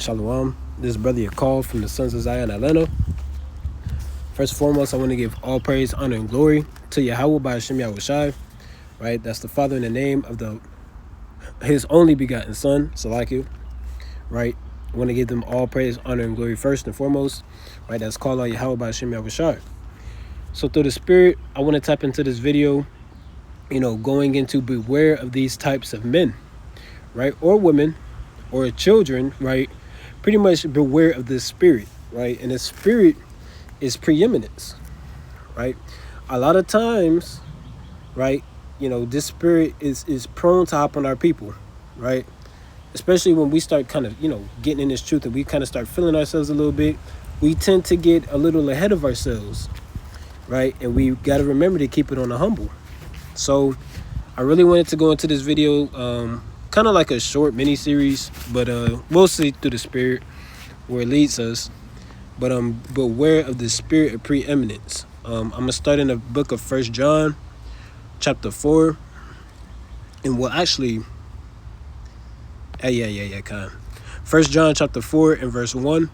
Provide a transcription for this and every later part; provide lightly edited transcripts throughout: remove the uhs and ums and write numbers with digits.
Shalom. This is Brother Yakal from the Sons of Zion, Atlanta. First and foremost, I want to give all praise, honor, and glory to Yahweh by Hashem Yahushai. Right? That's the Father in the name of His only begotten Son, Salaku. Right? I want to give them all praise, honor, and glory first and foremost. Right? That's called out Yahweh by Hashem Yahushai. So through the Spirit, I want to tap into this video, going into beware of these types of men, right? Or women, or children, right? Pretty much beware of this spirit, right? And the spirit is preeminence, right? A lot of times, right, this spirit is prone to hop on our people, right? Especially when we start kind of, getting in this truth and we kind of start feeling ourselves a little bit, we tend to get a little ahead of ourselves, right? And we got to remember to keep it on the humble. So I really wanted to go into this video, kind of like a short mini series, but we'll see through the spirit where it leads us. But beware of the spirit of preeminence. I'm gonna start in the book of 1 John chapter 4, and well, actually, 1 John chapter 4 and verse 1.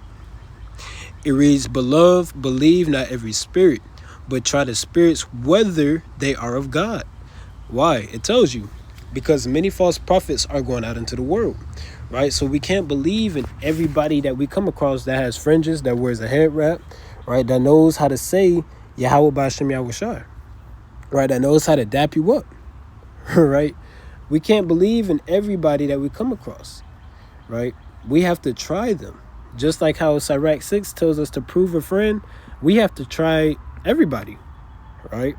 It reads, "Beloved, believe not every spirit, but try the spirits whether they are of God." Why? It tells you, because many false prophets are going out into the world, right? So we can't believe in everybody that we come across that has fringes, that wears a head wrap, right? That knows how to say Yahweh B'Hashem Yahushai, right? That knows how to dap you up, right? We can't believe in everybody that we come across, right? We have to try them. Just like how Sirach 6 tells us to prove a friend, we have to try everybody, right?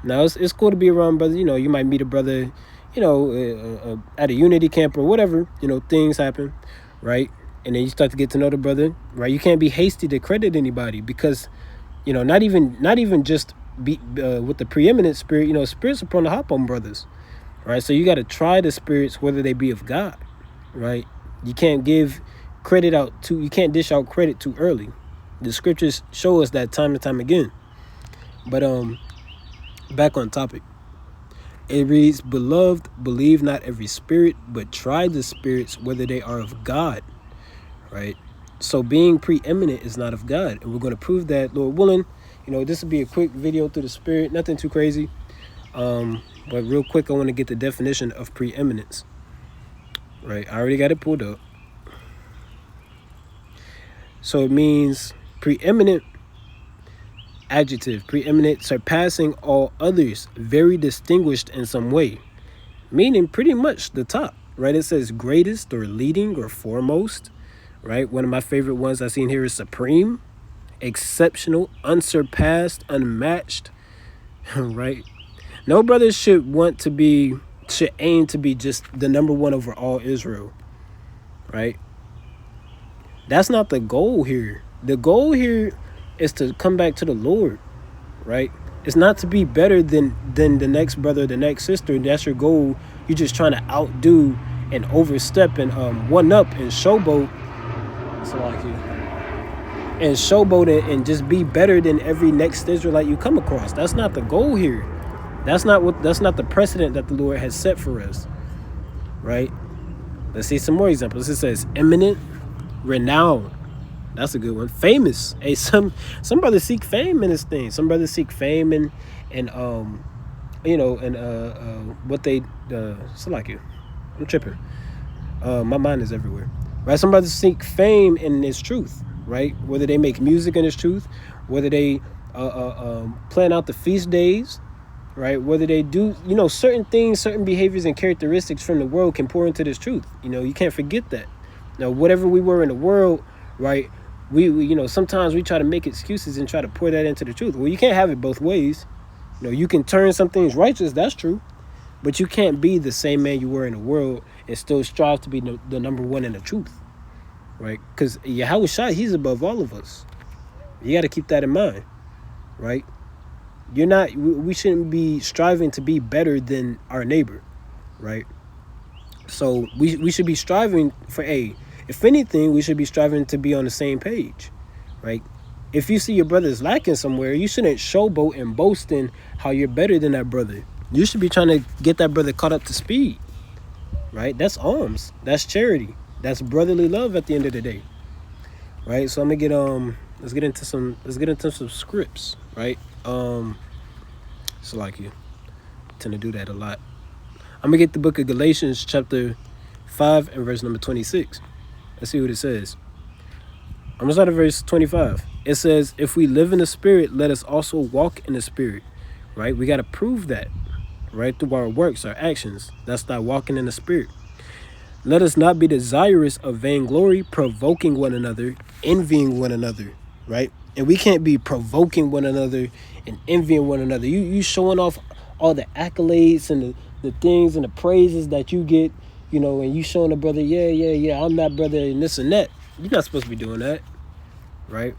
Now, it's cool to be around brothers. You might meet a brother, at a unity camp or whatever, things happen, right? And then you start to get to know the brother, right? You can't be hasty to credit anybody because, not even just be with the preeminent spirit, spirits are prone to hop on brothers, right? So you got to try the spirits, whether they be of God, right? You can't give credit you can't dish out credit too early. The scriptures show us that time and time again. But, back on topic. It reads, "Beloved, believe not every spirit, but try the spirits whether they are of God," right? So being preeminent is not of God. And we're going to prove that, Lord willing. This will be a quick video through the spirit, nothing too crazy. But real quick, I want to get the definition of preeminence, right? I already got it pulled up. So it means preeminent, adjective, preeminent, surpassing all others, very distinguished in some way, meaning pretty much the top, right? It says greatest or leading or foremost, right? One of my favorite ones I've seen here is supreme, exceptional, unsurpassed, unmatched, right? No brother should aim to be just the number one over all Israel, right? That's not the goal here. The goal here is to come back to the Lord, right? It's not to be better than the next brother, the next sister. That's your goal. You're just trying to outdo and overstep and one up and showboat. And showboat and just be better than every next Israelite you come across. That's not the goal here. That's not the precedent that the Lord has set for us, right? Let's see some more examples. It says eminent, renowned. That's a good one. Famous. Hey, some brothers seek fame in this thing. Some brothers seek fame and what they Salaku. I'm tripping. My mind is everywhere. Right? Some brothers seek fame in this truth, right? Whether they make music in this truth, whether they plan out the feast days, right? Whether they do, certain things, certain behaviors and characteristics from the world can pour into this truth. You can't forget that. Now, whatever we were in the world, right? We sometimes we try to make excuses and try to pour that into the truth. Well, you can't have it both ways. You can turn some things righteous, that's true, but you can't be the same man you were in the world and still strive to be the number one in the truth, right? Because Yahushua, he's above all of us. You got to keep that in mind, right? We shouldn't be striving to be better than our neighbor, right? So we should be striving for if anything, we should be striving to be on the same page, right? If you see your brother is lacking somewhere, you shouldn't showboat and boast in how you're better than that brother. You should be trying to get that brother caught up to speed, right? That's alms. That's charity. That's brotherly love at the end of the day, right? So I'm gonna get let's get into some scripts, right? So like you tend to do that a lot. I'm gonna get the book of Galatians chapter 5 and verse number 26. Let's see what it says. I'm gonna start at verse 25. It says, if we live in the spirit, let us also walk in the spirit, right? We got to prove that, right? Through our works, our actions. That's that walking in the spirit. Let us not be desirous of vainglory, provoking one another, envying one another, right? And we can't be provoking one another and envying one another. You showing off all the accolades and the things and the praises that you get, and you showing a brother, yeah, I'm that brother and this and that. You're not supposed to be doing that, right?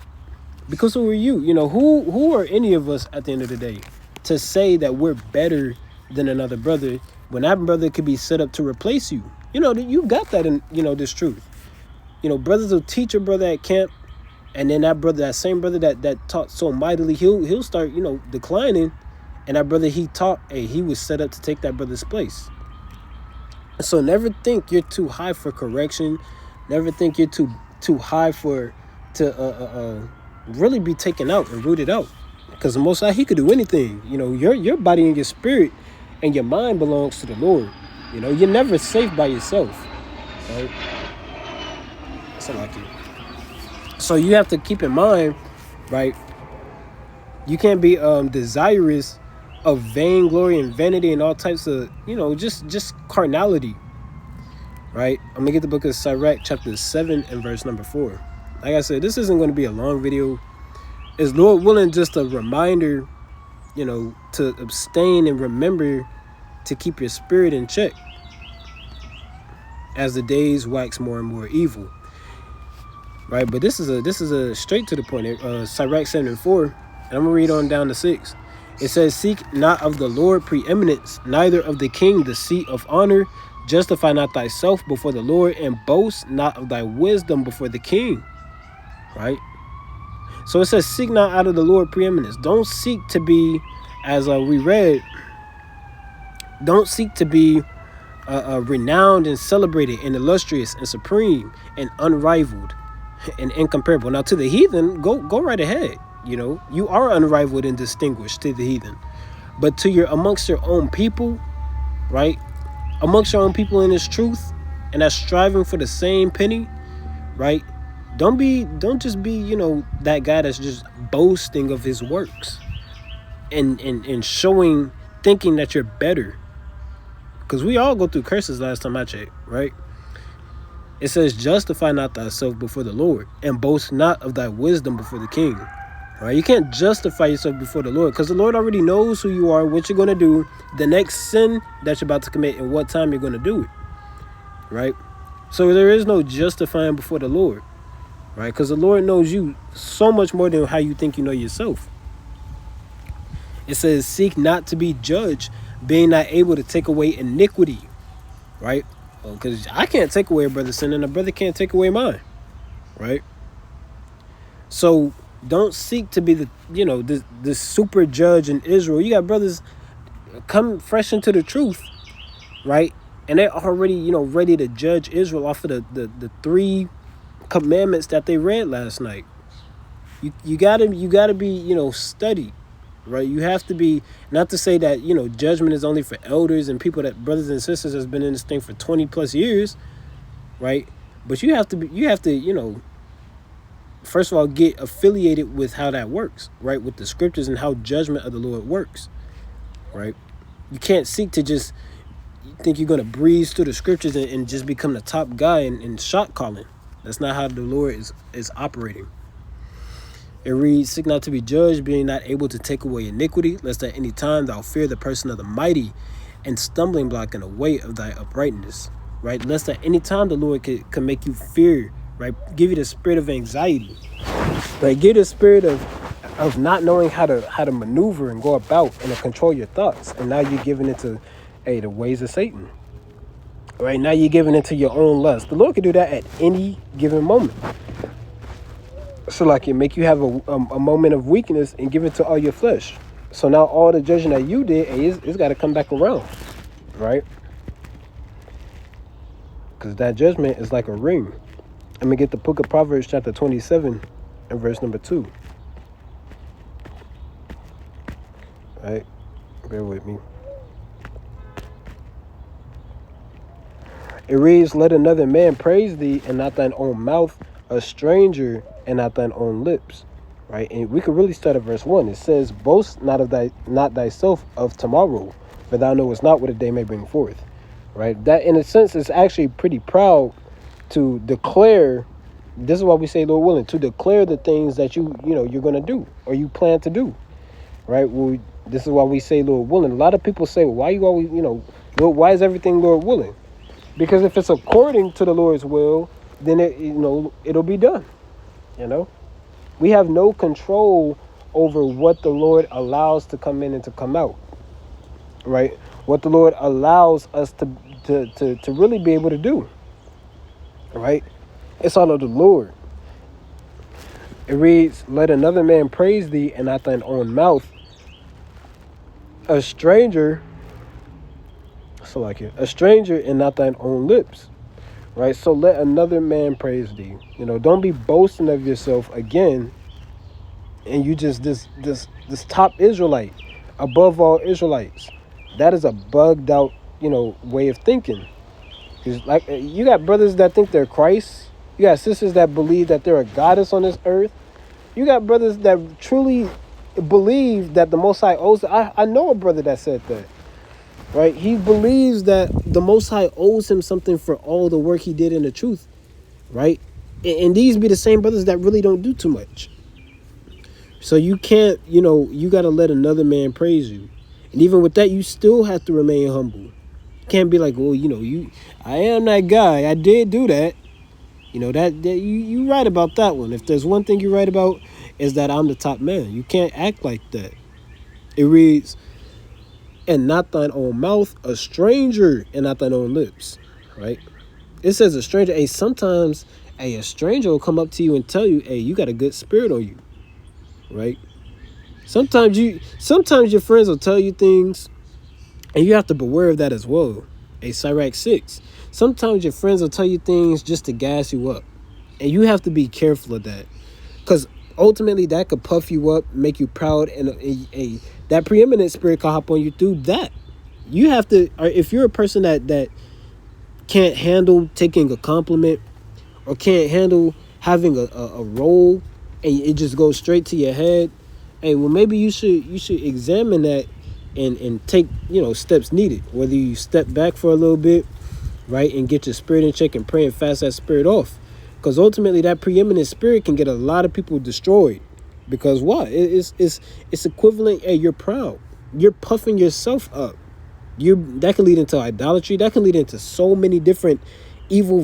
Because who are you? Who are any of us at the end of the day to say that we're better than another brother when that brother could be set up to replace you? You got that in, this truth. Brothers will teach a brother at camp, and then that same brother that taught so mightily, he'll start, declining, and that brother he taught, he was set up to take that brother's place. So never think you're too high for correction. Never think you're too high to really be taken out and rooted out, because the Most High, he could do anything. Your body and your spirit and your mind belongs to the Lord. You're never safe by yourself, right? That's like it. So you have to keep in mind, right? You can't be desirous of vainglory and vanity and all types of, just carnality, right? I'm gonna get the book of Sirach chapter 7 and verse number 4. Like I said, this isn't going to be a long video. Is Lord willing, just a reminder, to abstain and remember to keep your spirit in check as the days wax more and more evil, right? But this is a straight to the point. Sirach 7 and 4, and I'm gonna read on down to 6. It says, seek not of the Lord preeminence, neither of the king the seat of honor. Justify not thyself before the Lord, and boast not of thy wisdom before the king. Right? So it says, seek not out of the Lord preeminence. Don't seek to be, as we read, don't seek to be renowned and celebrated and illustrious and supreme and unrivaled and incomparable. Now to the heathen, go right ahead. You are unrivaled and distinguished to the heathen. But to amongst your own people, right? Amongst your own people in this truth, and that's striving for the same penny, right? Don't just be, that guy that's just boasting of his works and showing, thinking that you're better. Because we all go through curses last time I checked, right? It says, justify not thyself before the Lord, and boast not of thy wisdom before the king. Right? You can't justify yourself before the Lord, because the Lord already knows who you are, what you're going to do, the next sin that you're about to commit, and what time you're going to do it. Right? So there is no justifying before the Lord. Right? Because the Lord knows you so much more than how you think you know yourself. It says, seek not to be judged, being not able to take away iniquity. Right? Because I can't take away a brother's sin, and a brother can't take away mine. Right? So don't seek to be the super judge in Israel. You got brothers come fresh into the truth, right? And they're already, ready to judge Israel off of the 3 commandments that they read last night. You gotta be, studied, right? You have to be, not to say that, judgment is only for elders and people that brothers and sisters has been in this thing for 20 plus years, right? But you have to, first of all, get affiliated with how that works, right? With the scriptures and how judgment of the Lord works, right? You can't seek to just think you're going to breeze through the scriptures and just become the top guy in shot calling. That's not how the Lord is operating. It reads, seek not to be judged, being not able to take away iniquity, lest at any time thou fear the person of the mighty, and stumbling block in the way of thy uprightness, right? Lest at any time the Lord can make you fear, right? Give you the spirit of anxiety, right? Give you the spirit of not knowing how to maneuver and go about and to control your thoughts. And now you're giving into the ways of Satan, right? Now you're giving into your own lust. The Lord can do that at any given moment. So like it make you have a moment of weakness and give it to all your flesh. So now all the judging that you did, it's got to come back around, right? because that judgment is like a ring. Let me get the book of Proverbs chapter 27 and verse number 2. Right? Bear with me. It reads, let another man praise thee, and not thine own mouth, a stranger, and not thine own lips. Right? And we could really start at verse 1. It says, boast not thyself of tomorrow, for thou knowest not what a day may bring forth. Right? That, in a sense, is actually pretty proud to declare. This is why we say, Lord willing, to declare the things that you're going to do, or you plan to do. Right? Well, this is why we say, Lord willing. A lot of people say, well, why you always, Lord, why is everything Lord willing? Because if it's according to the Lord's will, then it'll be done. We have no control over what the Lord allows to come in and to come out. Right? What the Lord allows us to really be able to do. Right? It's all of the Lord. It reads, let another man praise thee, and not thine own mouth, a stranger, a stranger, and not thine own lips. Right? So let another man praise thee. Don't be boasting of yourself again, and you just this top Israelite above all Israelites. That is a bugged out way of thinking. Because like, you got brothers that think they're Christ. You got sisters that believe that they're a goddess on this earth. You got brothers that truly believe that the Most High owes. I know a brother that said that. Right? He believes that the Most High owes him something for all the work he did in the truth. Right? And these be the same brothers that really don't do too much. So you can't, you got to let another man praise you. And even with that, you still have to remain humble. You can't be like, well, I am that guy. I did do that. That you right about that one. If there's one thing you're right about, is that I'm the top man. You can't act like that. It reads, and not thine own mouth, a stranger, and not thine own lips. Right? It says a stranger. Hey, sometimes, a stranger will come up to you and tell you, hey, you got a good spirit on you. Right? Sometimes your friends will tell you things, and you have to beware of that as well. Sirach 6. Sometimes your friends will tell you things just to gas you up, and you have to be careful of that, because ultimately that could puff you up, make you proud, and that preeminent spirit can hop on you through that. You have to, if you're a person that can't handle taking a compliment, or can't handle having a role, and it just goes straight to your head, hey, well, maybe you should examine that and take steps needed. Whether you step back for a little bit, right, and get your spirit in check and pray and fast that spirit off, because ultimately that preeminent spirit can get a lot of people destroyed. Because what? It's equivalent. Hey, you're proud. You're puffing yourself up. That can lead into idolatry. That can lead into so many different evil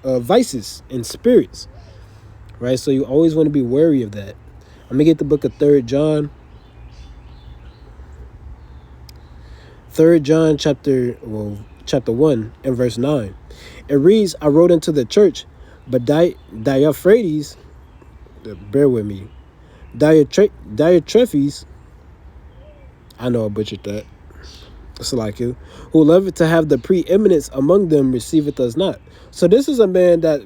vices and spirits. Right? So you always want to be wary of that. Let me get the book of 3 John. 3 John chapter 1 and verse 9. It reads, I wrote into the church, but Diotrephes, bear with me, Diotrephes, I know I butchered that, it's like you, who loveth to have the preeminence among them, receiveth us not. So this is a man that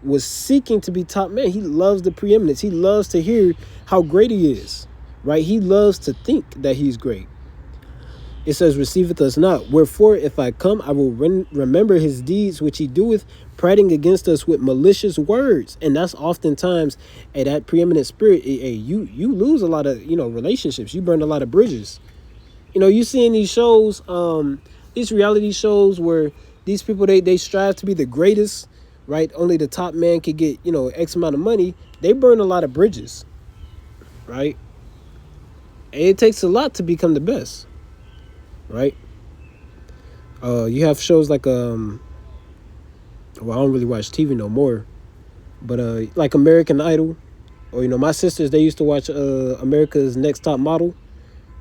was seeking to be top man. He loves the preeminence. He loves to hear how great he is, right? He loves to think that he's great. It says, receiveth us not. Wherefore, if I come, I will remember his deeds, which he doeth, prating against us with malicious words. And that's oftentimes, that preeminent spirit, you lose a lot of, relationships. You burn a lot of bridges. You see in these shows, these reality shows where these people, they strive to be the greatest, right? Only the top man can get, X amount of money. They burn a lot of bridges, right? And it takes a lot to become the best. Right? You have shows like well, I don't really watch TV no more, but like American Idol, or my sisters, they used to watch America's Next Top Model,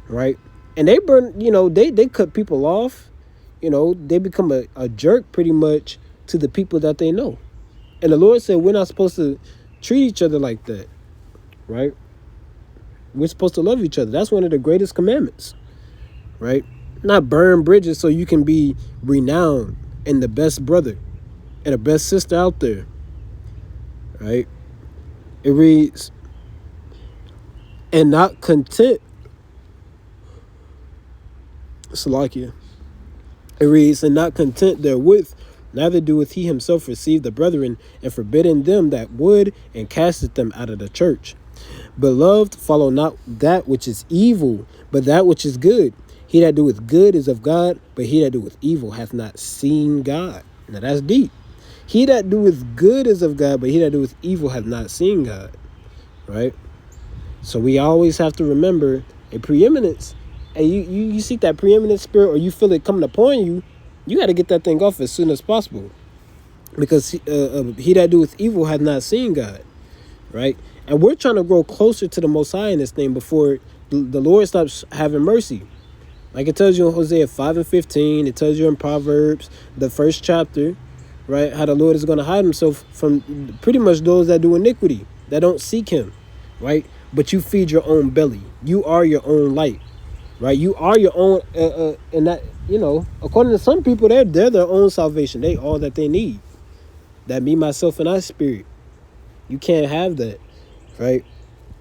right? And they burn, they cut people off, they become a jerk pretty much to the people that they know. And the Lord said we're not supposed to treat each other like that, right? We're supposed to love each other. That's one of the greatest commandments, right? Not burn bridges so you can be renowned, and the best brother and the best sister out there, right? It reads, and not content, Salakia. It reads, and not content therewith, neither doeth he himself receive the brethren, and forbidding them that would, and casteth them out of the church. Beloved, follow not that which is evil, but that which is good. He that doeth good is of God, but he that doeth evil hath not seen God. Now that's deep. He that doeth good is of God, but he that doeth evil hath not seen God. Right? So we always have to remember a preeminence. And you seek that preeminent spirit, or you feel it coming upon you, you got to get that thing off as soon as possible. Because he that doeth evil hath not seen God. Right? And we're trying to grow closer to the Most High in this thing before the Lord stops having mercy. Like it tells you in Hosea 5 and 15. It tells you in Proverbs, the 1st chapter, right, how the Lord is going to hide himself from pretty much those that do iniquity, that don't seek him, right? But you feed your own belly. You are your own light, right? You are your own, and that, according to some people, they're their own salvation. They all that they need. That me, myself, and I spirit. You can't have that, right?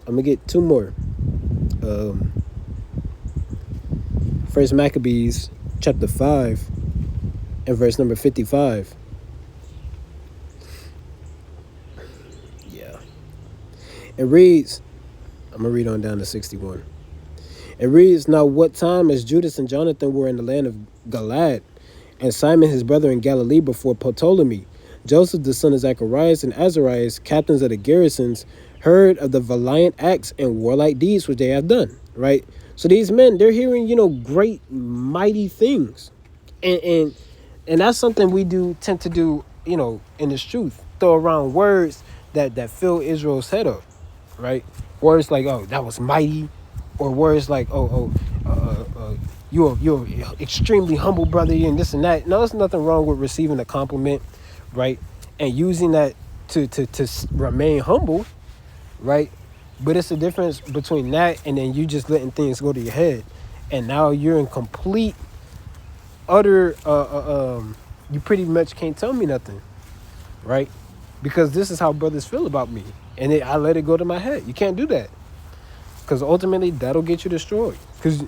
I'm going to get two more. First Maccabees chapter 5 and verse number 55. Yeah. It reads, I'm going to read on down to 61. It reads, now what time as Judas and Jonathan were in the land of Galilee, and Simon his brother in Galilee before Ptolemy, Joseph the son of Zacharias and Azarias, captains of the garrisons, heard of the valiant acts and warlike deeds which they have done, right? So these men, they're hearing, great, mighty things. And that's something we tend to do, in this truth. Throw around words that fill Israel's head up, right? Words like, oh, that was mighty. Or words like, you're extremely humble, brother, and this and that. No, there's nothing wrong with receiving a compliment, right? And using that to remain humble, right? But it's a difference between that and then you just letting things go to your head. And now you're in complete, utter, you pretty much can't tell me nothing, right? Because this is how brothers feel about me. And I let it go to my head. You can't do that. Because ultimately, that'll get you destroyed. Because,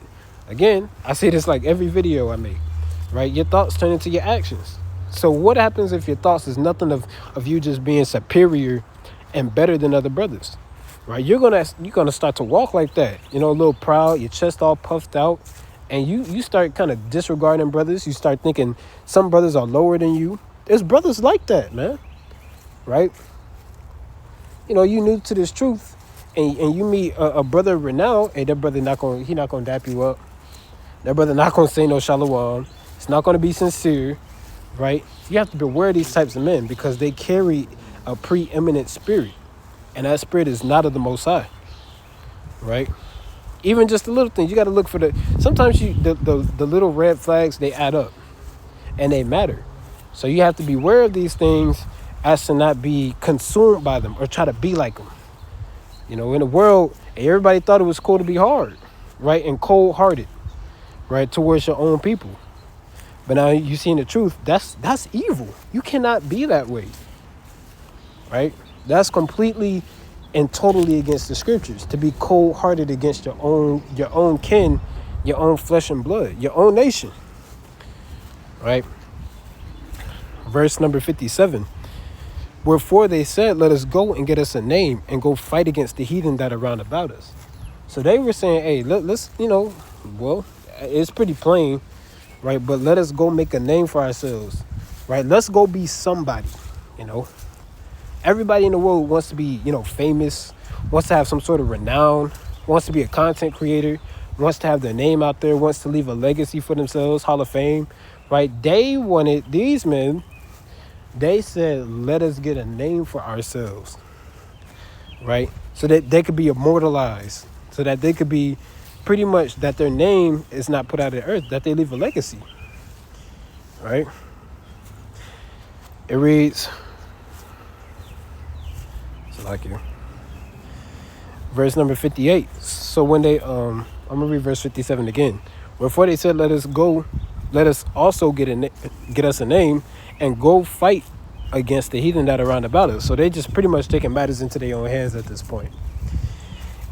again, I say this like every video I make, right? Your thoughts turn into your actions. So what happens if your thoughts is nothing of you just being superior and better than other brothers, right? You're gonna start to walk like that, a little proud, your chest all puffed out, and you start kind of disregarding brothers. You start thinking some brothers are lower than you. There's brothers like that, man, right? You new to this truth. And you meet a brother renowned, and that brother not gonna dap you up. That brother not gonna say no shalom. It's not gonna be sincere, right? You have to beware of these types of men because they carry a preeminent spirit, and that spirit is not of the Most High, right? Even just the little things, you got to look for sometimes the little red flags, they add up, and they matter. So you have to be aware of these things as to not be consumed by them or try to be like them. In the world, everybody thought it was cool to be hard, right? And cold-hearted, right? Towards your own people. But now you seeing the truth, that's evil. You cannot be that way, right? That's completely and totally against the scriptures, to be cold-hearted against your own kin, your own flesh and blood, your own nation, right? Verse number 57. Wherefore they said, let us go and get us a name and go fight against the heathen that are round about us. So they were saying, hey, let's, well, it's pretty plain, right? But let us go make a name for ourselves, right? Let's go be somebody, Everybody in the world wants to be, famous, wants to have some sort of renown, wants to be a content creator, wants to have their name out there, wants to leave a legacy for themselves, Hall of Fame, right? These men, they said, let us get a name for ourselves, right? So that they could be immortalized, so that they could be pretty much that their name is not put out of the earth, that they leave a legacy, right? It reads, verse number 58. So when they, I'm going to read verse 57 again. Wherefore they said, let us go let us also get us a name and go fight against the heathen that are around about us. So they just pretty much taking matters into their own hands at this point.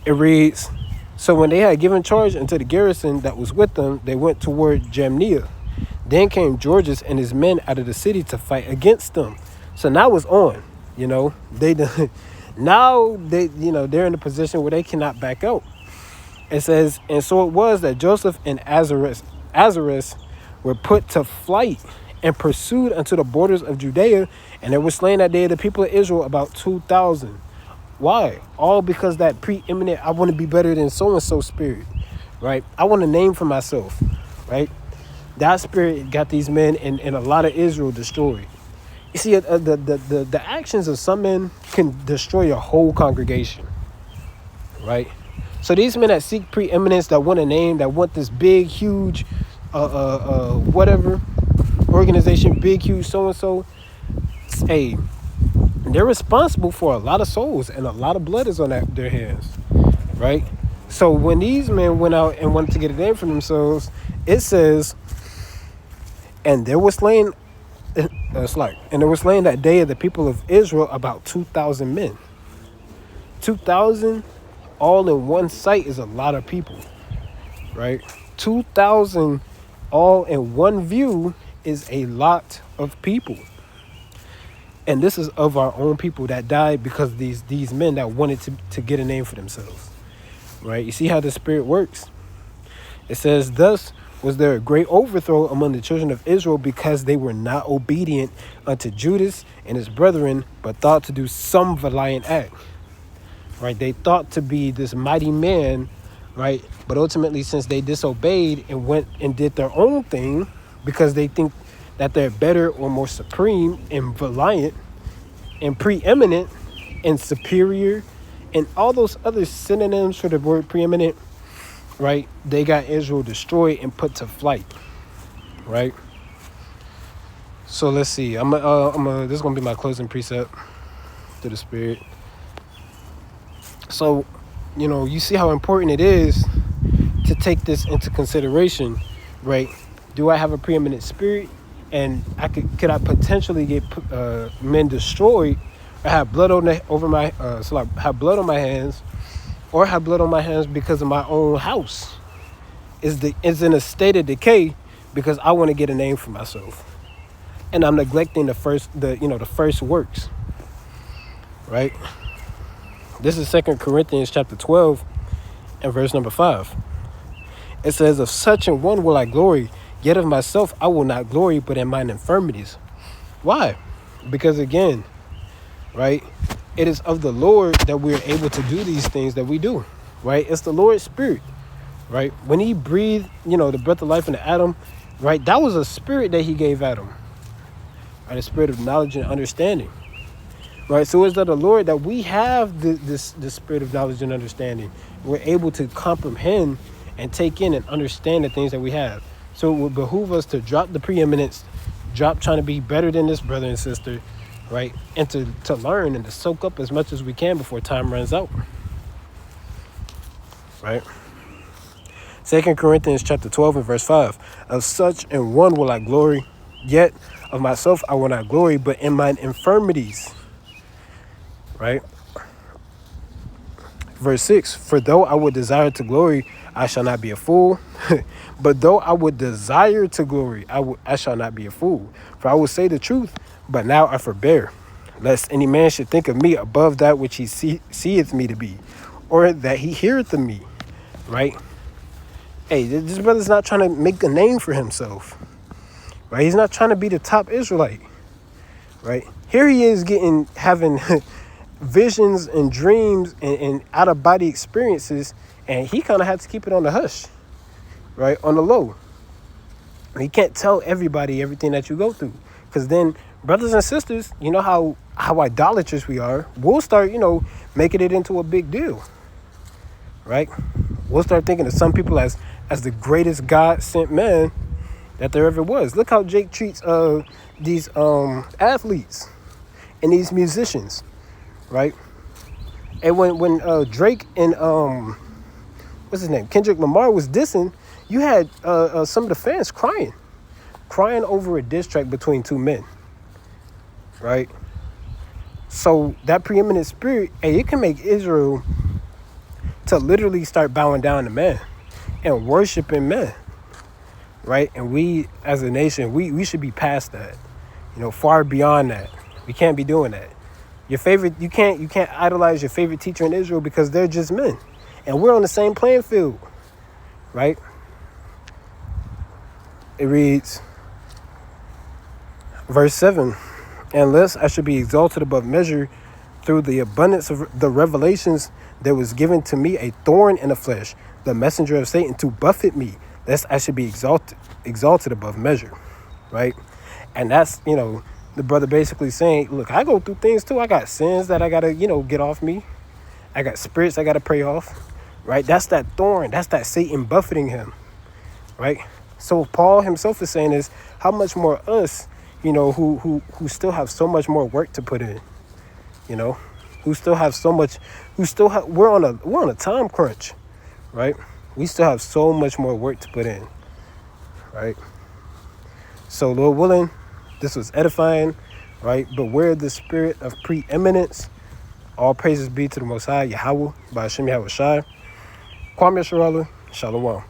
It reads, so when they had given charge unto the garrison that was with them, they went toward Jamnia. Then came Georges and his men out of the city to fight against them. So now it's on, now they're in a position where they cannot back out. It says, and so it was that Joseph and Azarus were put to flight and pursued unto the borders of Judea, and there were slain that day of the people of Israel about 2,000. Why? All because that preeminent, I want to be better than so-and-so spirit, right? I want a name for myself, right? That spirit got these men and a lot of Israel destroyed. You see, the actions of some men can destroy a whole congregation, right? So these men that seek preeminence, that want a name, that want this big, huge, whatever organization, big, huge, so-and-so, hey, they're responsible for a lot of souls, and a lot of blood is on their hands, right? So when these men went out and wanted to get a name for themselves, it says, and there was slain, and there was slain that day of the people of Israel about 2,000 men. 2,000 all in one site is a lot of people, right? 2,000 all in one view is a lot of people. And this is of our own people that died because these men that wanted to get a name for themselves, right? You see how the spirit works? It says, thus was there a great overthrow among the children of Israel because they were not obedient unto Judas and his brethren, but thought to do some valiant act, right? They thought to be this mighty man, right? But ultimately, since they disobeyed and went and did their own thing because they think that they're better or more supreme and valiant and preeminent and superior and all those other synonyms for the word preeminent, right? They got Israel destroyed and put to flight, right? So let's see. This is gonna be my closing precept to the spirit. So, you see how important it is to take this into consideration, right? Do I have a preeminent spirit? And could I potentially get men destroyed, or have blood have blood on my hands, or have blood on my hands because of my own house is in a state of decay because I want to get a name for myself, and I'm neglecting the first works, right? This is 2 Corinthians chapter 12 and verse number 5. It says, of such an one will I glory, yet of myself I will not glory, but in mine infirmities. Why? Because again, right, it is of the Lord that we are able to do these things that we do, right? It's the Lord's spirit, right? When he breathed, the breath of life into Adam, right, that was a spirit that he gave Adam, right? A spirit of knowledge and understanding, right? So it's of the Lord that we have this spirit of knowledge and understanding. We're able to comprehend and take in and understand the things that we have. So it would behoove us to drop the preeminence, drop trying to be better than this brother and sister, right? And to learn and to soak up as much as we can before time runs out, right? 2 Corinthians chapter 12 and verse 5. Of such an one will I glory, yet of myself I will not glory, but in mine infirmities, right? Verse 6. For though I would desire to glory, I shall not be a fool. But though I would desire to glory, I shall not be a fool. For I will say the truth, but now I forbear, lest any man should think of me above that which he seeth me to be, or that he heareth of me, right? Hey, this brother's not trying to make a name for himself, right? He's not trying to be the top Israelite, right? Here he is having visions and dreams and out-of-body experiences, and he kind of had to keep it on the hush, right? On the low. You can't tell everybody everything that you go through, because then brothers and sisters, you know how idolatrous we are, we'll start, making it into a big deal, right? We'll start thinking of some people as the greatest God-sent man that there ever was. Look how Jake treats these athletes and these musicians, right? And when Drake and what's his name, Kendrick Lamar was dissing, you had some of the fans crying, crying over a diss track between two men, right? So that preeminent spirit, hey, it can make Israel to literally start bowing down to men and worshiping men, right? And we as a nation, we should be past that, far beyond that. We can't be doing that. You can't idolize your favorite teacher in Israel because they're just men, and we're on the same playing field, right? It reads, verse 7, unless I should be exalted above measure through the abundance of the revelations, there was given to me a thorn in the flesh, the messenger of Satan, to buffet me, lest I should be exalted above measure, right? And that's, the brother basically saying, look, I go through things too. I got sins that I got to, get off me. I got spirits I got to pray off, right? That's that thorn. That's that Satan buffeting him, right? So Paul himself is saying is, how much more us, who still have so much more work to put in, who still have so much, we're on a time crunch, right? We still have so much more work to put in, right? So Lord willing, this was edifying, right? Beware the spirit of preeminence. All praises be to the Most High, Yahweh, by Hashem Yahweh Shai. Kwame Sharala, Shalom.